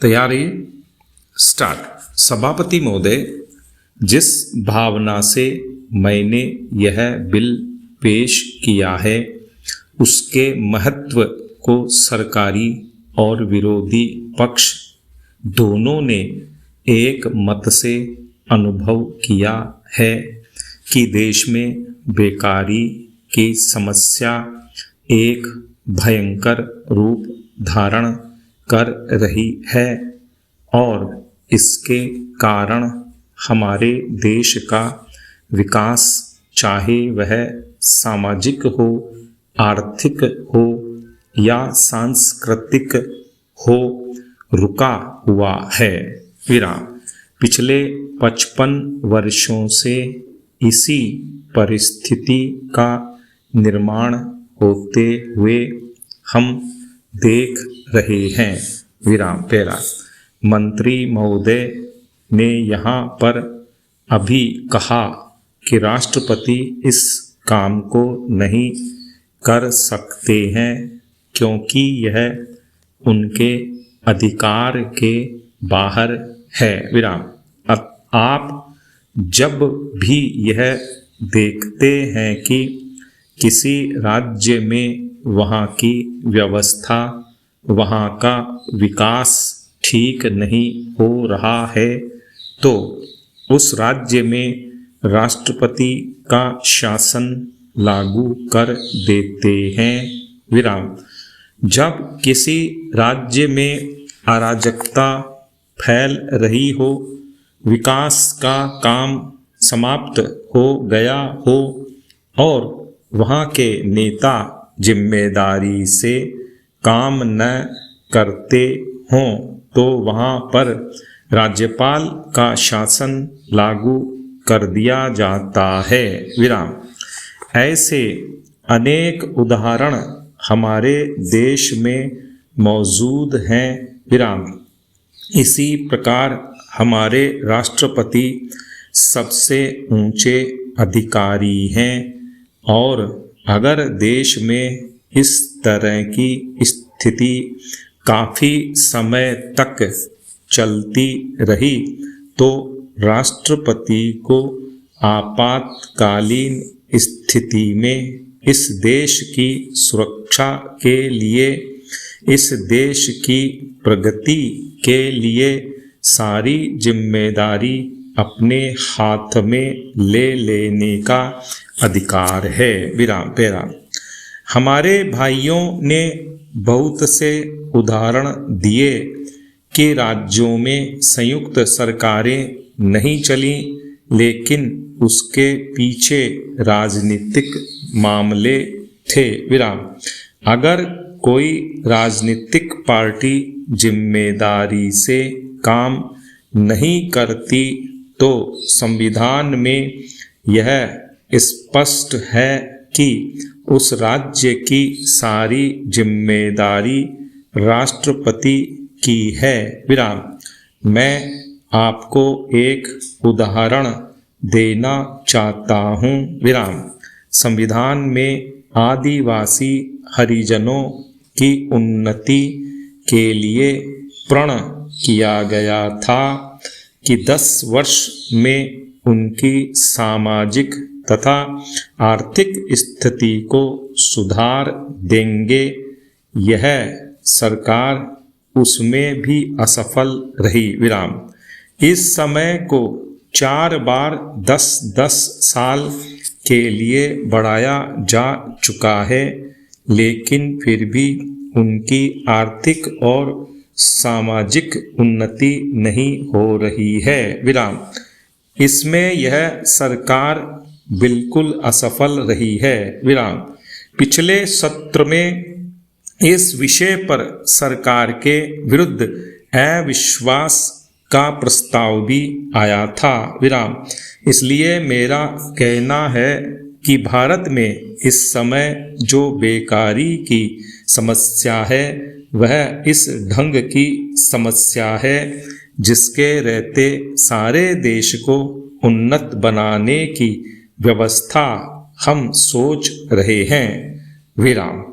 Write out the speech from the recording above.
तैयारी स्टार्ट। सभापति महोदय, जिस भावना से मैंने यह बिल पेश किया है उसके महत्व को सरकारी और विरोधी पक्ष दोनों ने एक मत से अनुभव किया है कि देश में बेकारी की समस्या एक भयंकर रूप धारण कर रही है और इसके कारण हमारे देश का विकास, चाहे वह सामाजिक हो, आर्थिक हो या सांस्कृतिक हो, रुका हुआ है। पिछले 55 वर्षों से इसी परिस्थिति का निर्माण होते हुए हम देख रहे हैं। मंत्री महोदय ने यहाँ पर अभी कहा कि राष्ट्रपति इस काम को नहीं कर सकते हैं क्योंकि यह उनके अधिकार के बाहर है। आप जब भी यह देखते हैं कि किसी राज्य में वहाँ की व्यवस्था, वहाँ का विकास ठीक नहीं हो रहा है तो उस राज्य में राष्ट्रपति का शासन लागू कर देते हैं। जब किसी राज्य में अराजकता फैल रही हो, विकास का काम समाप्त हो गया हो और वहाँ के नेता जिम्मेदारी से काम न करते हों तो वहाँ पर राज्यपाल का शासन लागू कर दिया जाता है। ऐसे अनेक उदाहरण हमारे देश में मौजूद हैं। इसी प्रकार हमारे राष्ट्रपति सबसे ऊंचे अधिकारी हैं और अगर देश में इस तरह की स्थिति काफ़ी समय तक चलती रही तो राष्ट्रपति को आपातकालीन स्थिति में इस देश की सुरक्षा के लिए, इस देश की प्रगति के लिए सारी जिम्मेदारी अपने हाथ में ले लेने का अधिकार है। हमारे भाइयों ने बहुत से उदाहरण दिए कि राज्यों में संयुक्त सरकारें नहीं चली, लेकिन उसके पीछे राजनीतिक मामले थे। अगर कोई राजनीतिक पार्टी जिम्मेदारी से काम नहीं करती तो संविधान में यह स्पष्ट है कि उस राज्य की सारी जिम्मेदारी राष्ट्रपति की है। मैं आपको एक उदाहरण देना चाहता हूँ। संविधान में आदिवासी हरिजनों की उन्नति के लिए प्रण किया गया था कि 10 वर्ष में उनकी सामाजिक तथा आर्थिक स्थिति को सुधार देंगे। यह सरकार उसमें भी असफल रही। इस समय को 4 बार 10-10 साल के लिए बढ़ाया जा चुका है, लेकिन फिर भी उनकी आर्थिक और सामाजिक उन्नति नहीं हो रही है। इसमें यह सरकार बिल्कुल असफल रही है। पिछले सत्र में इस विषय पर सरकार के विरुद्ध अविश्वास का प्रस्ताव भी आया था। इसलिए मेरा कहना है कि भारत में इस समय जो बेकारी की समस्या है वह इस ढंग की समस्या है जिसके रहते सारे देश को उन्नत बनाने की व्यवस्था हम सोच रहे हैं। विराम।